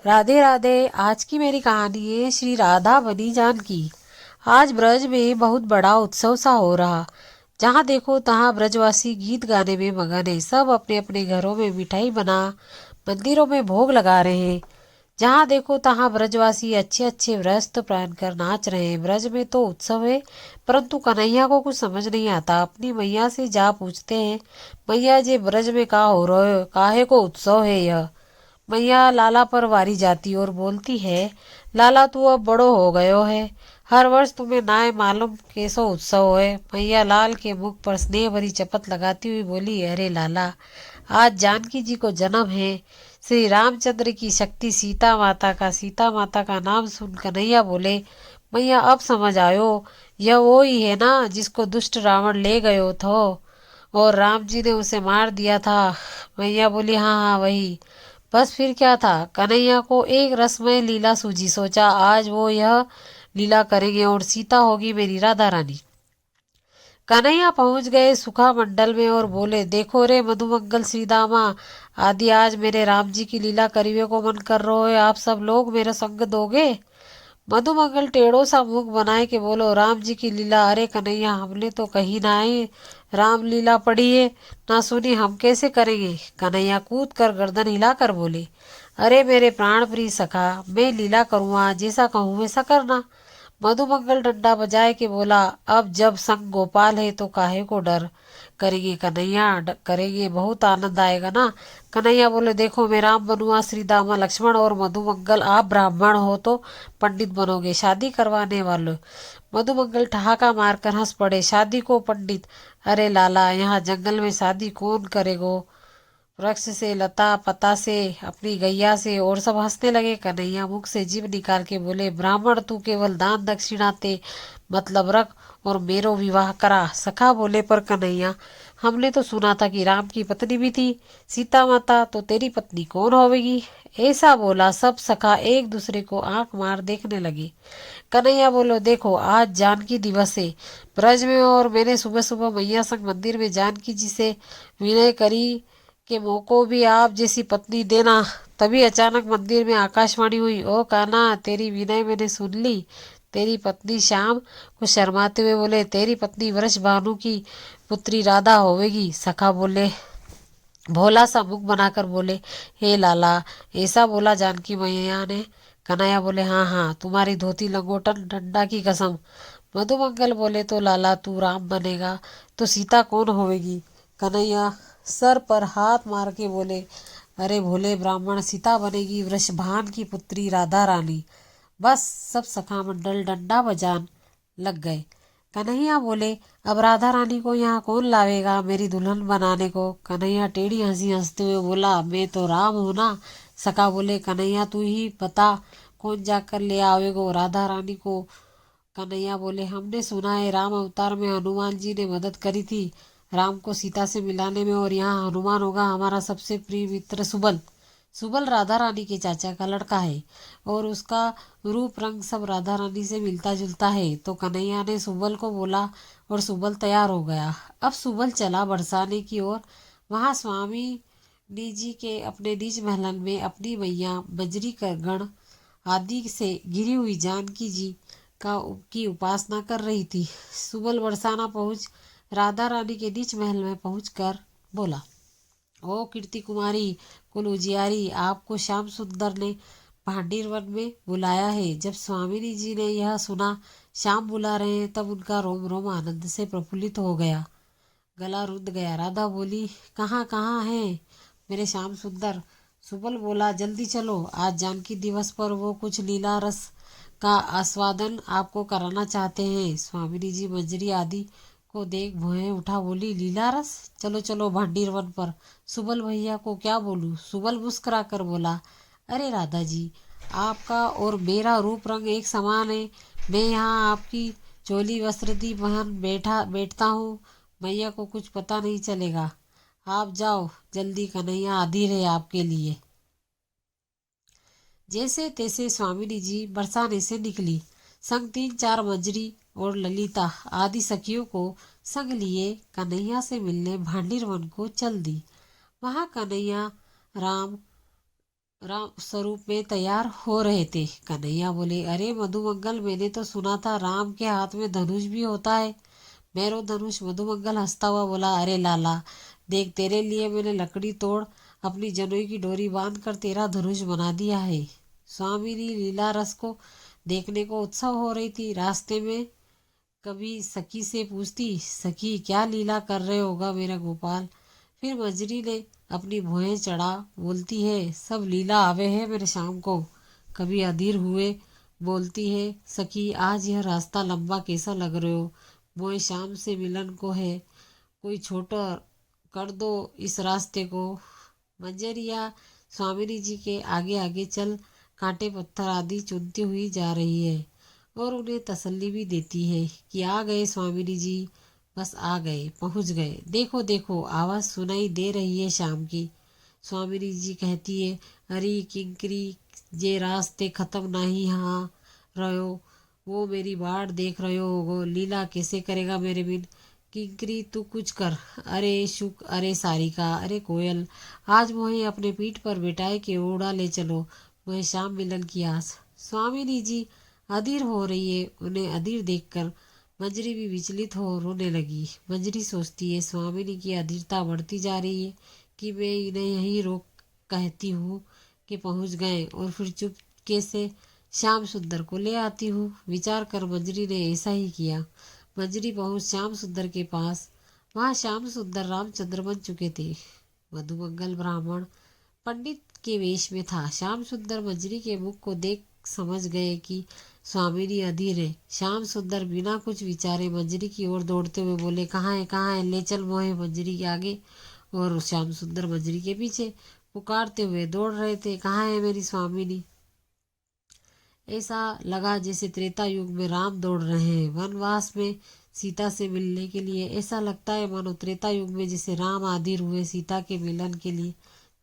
राधे राधे। आज की मेरी कहानी है श्री राधा बनी जानकी। आज ब्रज में बहुत बड़ा उत्सव सा हो रहा। जहाँ देखो तहाँ ब्रजवासी गीत गाने में मगन है। सब अपने अपने घरों में मिठाई बना मंदिरों में भोग लगा रहे हैं। जहाँ देखो तहाँ ब्रजवासी अच्छे अच्छे वस्त्र पहनकर नाच रहे हैं। ब्रज में तो उत्सव है, परंतु कन्हैया को कुछ समझ नहीं आता। अपनी मैया से जा पूछते हैं, मैया जी ब्रज में का हो रहे हो, काहे को उत्सव है यह। मैया लाला पर वारी जाती और बोलती है, लाला तू अब बड़ो हो गयो है, हर वर्ष तुम्हें नाय मालूम कैसो उत्सव है। मैया लाल के मुख पर स्नेह भरी चपत लगाती हुई बोली, अरे लाला, आज जानकी जी को जन्म है। श्री रामचंद्र की शक्ति सीता माता का नाम सुन कन्हैया बोले, मैया अब समझ आयो, यह वो ही है ना जिसको दुष्ट रावण ले गयो थो और राम जी ने उसे मार दिया था। मैया बोली, हाँ हाँ वही। बस फिर क्या था। कन्हैया को एक रसमय लीला सूझी। सोचा आज वो यह लीला करेंगे और सीता होगी मेरी राधा रानी। कन्हैया पहुंच गए सुखा मंडल में और बोले, देखो रे मधुमंगल श्रीदामा आदि, आज मेरे राम जी की लीला करीबे को मन कर रहा है, आप सब लोग मेरा संग दोगे। मधुमंगल टेढ़ो सा मुख बनाए के बोलो, राम जी की लीला, अरे कन्हैया हमने तो कहीं ना है राम लीला पढ़ी है ना सुनी, हम कैसे करेंगे। कन्हैया कूद कर गर्दन हिलाकर बोले, अरे मेरे प्राण प्रिय सखा, मैं लीला करूँगा, जैसा कहूँ वैसा करना। मधुमंगल डंडा बजाए के बोला, अब जब संग गोपाल है तो काहे को डर। करेंगे कन्हैया, करेंगे, बहुत आनंद आएगा ना। कन्हैया बोले, देखो मैं राम बनूंगा, श्री दामा लक्ष्मण और मधुमंगल आप ब्राह्मण हो तो पंडित बनोगे, शादी करवाने वाले। मधुमंगल ठहाका मारकर हंस पड़े, शादी को पंडित, अरे लाला यहाँ जंगल में शादी कौन करेगो, वृक्ष से, लता पता से, अपनी गैया से। और सब हंसने लगे। कन्हैया मुख से जीभ निकाल के बोले, ब्राह्मण तू केवल दान दक्षिणा ते मतलब रख और मेरो विवाह करा। सखा बोले, पर कन्हैया हमने तो सुना था कि राम की पत्नी भी थी सीता माता, तो तेरी पत्नी कौन होवेगी। ऐसा बोला सब सखा एक दूसरे को आंख मार देखने लगे। कन्हैया बोलो, देखो आज जानकी दिवस है ब्रज में, और मैंने सुबह सुबह मैया संग मंदिर में जानकी जी से विनय करी के मोको भी आप जैसी पत्नी देना। तभी अचानक मंदिर में आकाशवाणी हुई, ओ कान्हा तेरी विनय मैंने सुन ली। तेरी पत्नी श्याम को शर्माते हुए बोले, तेरी पत्नी वृष भानु की पुत्री राधा होवेगी। सखा बोले, भोला सा मुख बनाकर बोले, हे लाला, ऐसा बोला जानकी मैया ने। कन्हैया बोले, हाँ हाँ तुम्हारी धोती लंगोटन डंडा की कसम। मधुमंगल बोले, तो लाला तू राम बनेगा तो सीता कौन होवेगी। कन्हैया सर पर हाथ मार के बोले, अरे भोले ब्राह्मण, सीता बनेगी वृषभान की पुत्री राधा रानी। बस सब सखा मंडल डंडा बजान लग गए। कन्हैया बोले, अब राधा रानी को यहाँ कौन लावेगा मेरी दुल्हन बनाने को। कन्हैया टेढ़ी हंसी हंसते हुए बोला, मैं तो राम हूँ ना। सखा बोले, कन्हैया तू ही बता कौन जाकर ले आवेगो राधा रानी को। कन्हैया बोले, हमने सुना है राम अवतार में हनुमान जी ने मदद करी थी राम को सीता से मिलाने में, और यहाँ हनुमान होगा हमारा सबसे प्रिय मित्र सुबल। सुबल राधा रानी के चाचा का लड़का है और उसका रूप रंग सब राधा रानी से मिलता जुलता है। तो कन्हैया ने सुबल को बोला और सुबल तैयार हो गया। अब सुबल चला बरसाने की ओर। वहाँ स्वामी जी के अपने निज महलन में अपनी मैया बजरी कर गण आदि से घिरी हुई जानकी जी का की उपासना कर रही थी। सुबल बरसाना पहुंच राधा रानी के निज महल में पहुंचकर बोला, ओ कीर्ति कुमारी कुल उजियारी, आपको श्याम सुंदर ने भांडीर वन में बुलाया है। जब स्वामिनी जी ने यह सुना श्याम बुला रहे हैं, तब उनका रोम रोम आनंद से प्रफुल्लित हो गया, गला रुंध गया। राधा बोली, कहाँ कहाँ है मेरे श्याम सुंदर। सुबल बोला, जल्दी चलो, आज जानकी दिवस पर वो कुछ लीला रस का आस्वादन आपको कराना चाहते हैं। स्वामिनी जी मंजरी आदि को देख भौहें उठा बोली, लीला रस, चलो चलो भांडीर वन पर। सुबल भैया को क्या बोलूं। सुबल मुस्कुरा कर बोला, अरे राधा जी, आपका और मेरा रूप रंग एक समान है। मैं यहाँ आपकी चोली वस्त्रदी पहन बैठता हूँ, मैया को कुछ पता नहीं चलेगा। आप जाओ जल्दी, कन्हैया अधीर है आपके लिए। जैसे तैसे स्वामिनी जी बरसाने से निकली, संग तीन चार मंजरी और ललिता आदि सखियों को संग लिए कन्हैया से मिलने भांडीर वन को चल दी। वहां कन्हैया राम राम स्वरूप में तैयार हो रहे थे। कन्हैया बोले, अरे मधुमंगल, मैंने तो सुना था राम के हाथ में धनुष भी होता है। मेरो धनुष। मधुमंगल हंसता हुआ बोला, अरे लाला, देख, तेरे लिए मैंने लकड़ी तोड़ अपनी जनोई की डोरी बांध कर तेरा धनुष बना दिया है। स्वामिनी लीला रस को देखने को उत्सव हो रही थी। रास्ते में कभी सखी से पूछती, सखी क्या लीला कर रहे होगा मेरा गोपाल। फिर मंजरी ने अपनी भुएं चढ़ा बोलती है, सब लीला आवे है मेरे शाम को। कभी अधीर हुए बोलती है, सखी आज यह रास्ता लंबा कैसा लग रहे हो, मोए शाम से मिलन को है, कोई छोटा कर दो इस रास्ते को। मंजरिया स्वामिनी जी के आगे आगे चल कांटे पत्थर आदि चुनती हुई जा रही है और उन्हें तसल्ली भी देती है कि आ गए स्वामिनी जी, बस आ गए, पहुंच गए। देखो देखो, आवाज़ सुनाई दे रही है शाम की। स्वामिनी जी कहती है, अरे किंकरी, जे रास्ते खत्म नहीं हाँ रहो, वो मेरी बाट देख रहे होगो, लीला कैसे करेगा मेरे बिन। किंकरी तू कुछ कर। अरे शुक, अरे सारिका, अरे कोयल, आज मोहे अपने पीठ पर बिठाए के उड़ा ले चलो, मोहे शाम मिलन की आस। स्वामिनी जी अधीर हो रही है। उन्हें अधीर देखकर मंजरी भी विचलित हो रोने लगी। मंजरी सोचती है, स्वामिनी की अधीरता बढ़ती जा रही है कि मैं इन्हें यहीं रोक कहती हूँ कि पहुँच गए और फिर चुपके से श्याम सुंदर को ले आती हूँ। विचार कर मंजरी ने ऐसा ही किया। मंजरी पहुंच श्याम सुंदर के पास। वहाँ श्याम सुंदर रामचंद्र बन चुके थे। मधुमंगल ब्राह्मण पंडित के वेश में था। श्याम सुंदर मंजरी के मुख को देख समझ गए कि स्वामिनी अधीर है। श्याम सुंदर बिना कुछ विचारे मंजरी की ओर दौड़ते हुए बोले, कहाँ है, ले चल मोहे। मंजरी के आगे और श्याम सुंदर मंजरी के पीछे पुकारते हुए दौड़ रहे थे, कहाँ है मेरी स्वामिनी। ऐसा लगा जैसे त्रेता युग में राम दौड़ रहे हैं वनवास में सीता से मिलने के लिए। ऐसा लगता है मानो त्रेता युग में जैसे राम आदिर हुए सीता के मिलन के लिए,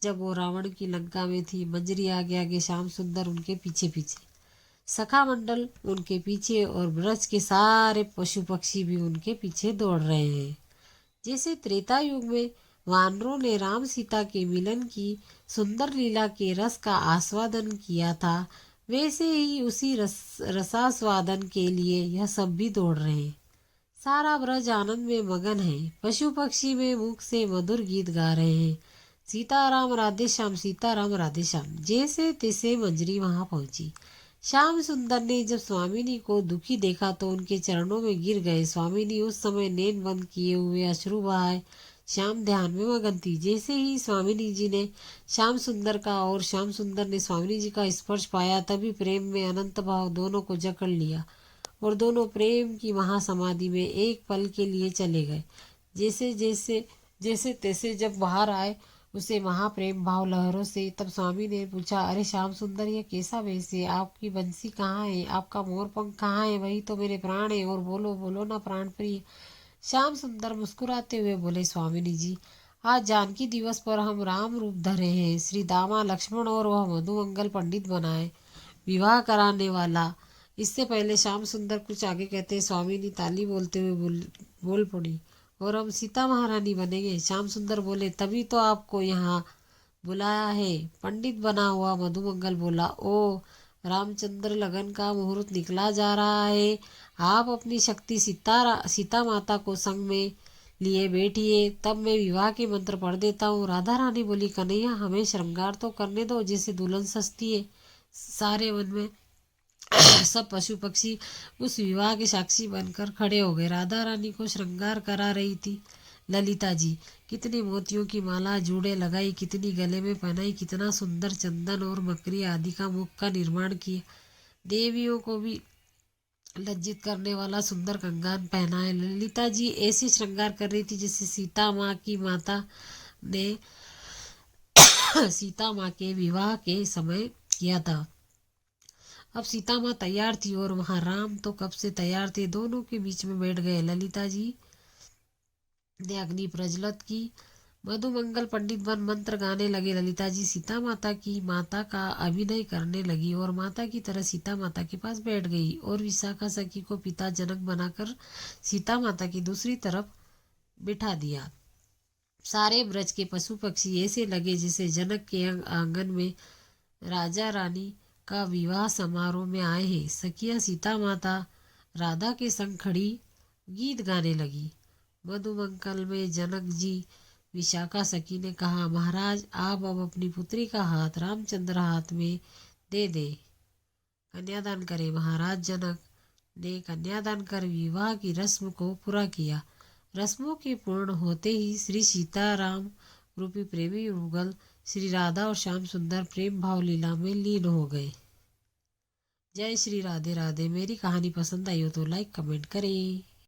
जब वो रावण की लंका में थी। मंजरी आगे आगे, श्याम सुंदर उनके पीछे पीछे, सखा मंडल उनके पीछे और ब्रज के सारे पशु पक्षी भी उनके पीछे दौड़ रहे हैं। जैसे त्रेता युग में वानरों ने राम सीता के मिलन की सुंदर लीला के रस का आस्वादन किया था, वैसे ही उसी रसास्वादन के लिए यह सब भी दौड़ रहे हैं। सारा ब्रज आनंद में मगन है। पशु पक्षी में मुख से मधुर गीत गा रहे हैं, सीताराम राधे श्याम, सीताराम राधे श्याम। जैसे तैसे मंजरी वहां पहुंची। श्याम सुंदर ने जब स्वामिनी को दुखी देखा तो उनके चरणों में गिर गए। स्वामिनी उस समय नैन बंद किए हुए अश्रु बहाए श्याम ध्यान में मगन थी। जैसे ही स्वामिनी जी ने श्याम सुंदर का और श्याम सुंदर ने स्वामिनी जी का स्पर्श पाया, तभी प्रेम में अनंत भाव दोनों को जकड़ लिया और दोनों प्रेम की महासमाधि में एक पल के लिए चले गए। जैसे जैसे जैसे तैसे जब बाहर आए उसे महाप्रेम भाव लहरों से, तब स्वामी ने पूछा, अरे श्याम सुंदर, ये कैसा वेश है, आपकी बंसी कहाँ है, आपका मोर पंख कहाँ है, वही तो मेरे प्राण है, और बोलो बोलो ना प्राण प्रिय। श्याम सुंदर मुस्कुराते हुए बोले, स्वामिनी जी, आज जानकी दिवस पर हम राम रूप धरे हैं। श्री दामा लक्ष्मण और वह मधुमंगल पंडित बनाए विवाह कराने वाला। इससे पहले श्याम सुंदर कुछ आगे कहते, स्वामिनी ताली बोलते हुए बोल पड़ी, और हम सीता महारानी बनेंगे। श्याम सुंदर बोले, तभी तो आपको यहाँ बुलाया है। पंडित बना हुआ मधुमंगल बोला, ओ रामचंद्र, लगन का मुहूर्त निकला जा रहा है। आप अपनी शक्ति सीता माता को संग में लिए बैठिए, तब मैं विवाह के मंत्र पढ़ देता हूँ। राधा रानी बोली, कन्हैया, हमें श्रृंगार तो करने दो जैसे दुल्हन सजती है। सारे वन में सब पशु पक्षी उस विवाह के साक्षी बनकर खड़े हो गए। राधा रानी को श्रृंगार करा रही थी ललिता जी। कितने मोतियों की माला जूड़े लगाई, कितनी गले में पहनाई, कितना सुंदर चंदन और मकरी आदि का मुख का निर्माण किया। देवियों को भी लज्जित करने वाला सुंदर कंगन पहनाए। ललिता जी ऐसे श्रृंगार कर रही थी जैसे सीता माँ की माता ने सीता माँ के विवाह के समय किया था। अब सीता माँ तैयार थी और वहां राम तो कब से तैयार थे। दोनों के बीच में बैठ गए। ललिता जी ने अग्नि प्रज्वलित की। मधुमंगल पंडित बन मंत्र गाने लगे। ललिता जी सीता माता की माता का अभिनय करने लगी और माता की तरह सीता माता के पास बैठ गई और विशाखा सखी को पिता जनक बनाकर सीता माता की दूसरी तरफ बिठा दिया। सारे ब्रज के पशु पक्षी ऐसे लगे जैसे जनक के आंगन में राजा रानी का विवाह समारोह में आए हैं। सखियां सीता माता राधा के संग खड़ी गीत गाने लगी। मधुमंगल में जनक जी विशाखा सखी ने कहा, महाराज आप अब अपनी पुत्री का हाथ रामचंद्र हाथ में दे दे, कन्यादान करें। महाराज जनक ने कन्यादान कर विवाह की रस्म को पूरा किया। रस्मों के पूर्ण होते ही श्री सीताराम रूपी प्रेमी युगल श्री राधा और श्याम सुंदर प्रेम भाव लीला में लीन हो गए। जय श्री राधे राधे। मेरी कहानी पसंद आई हो तो लाइक कमेंट करें।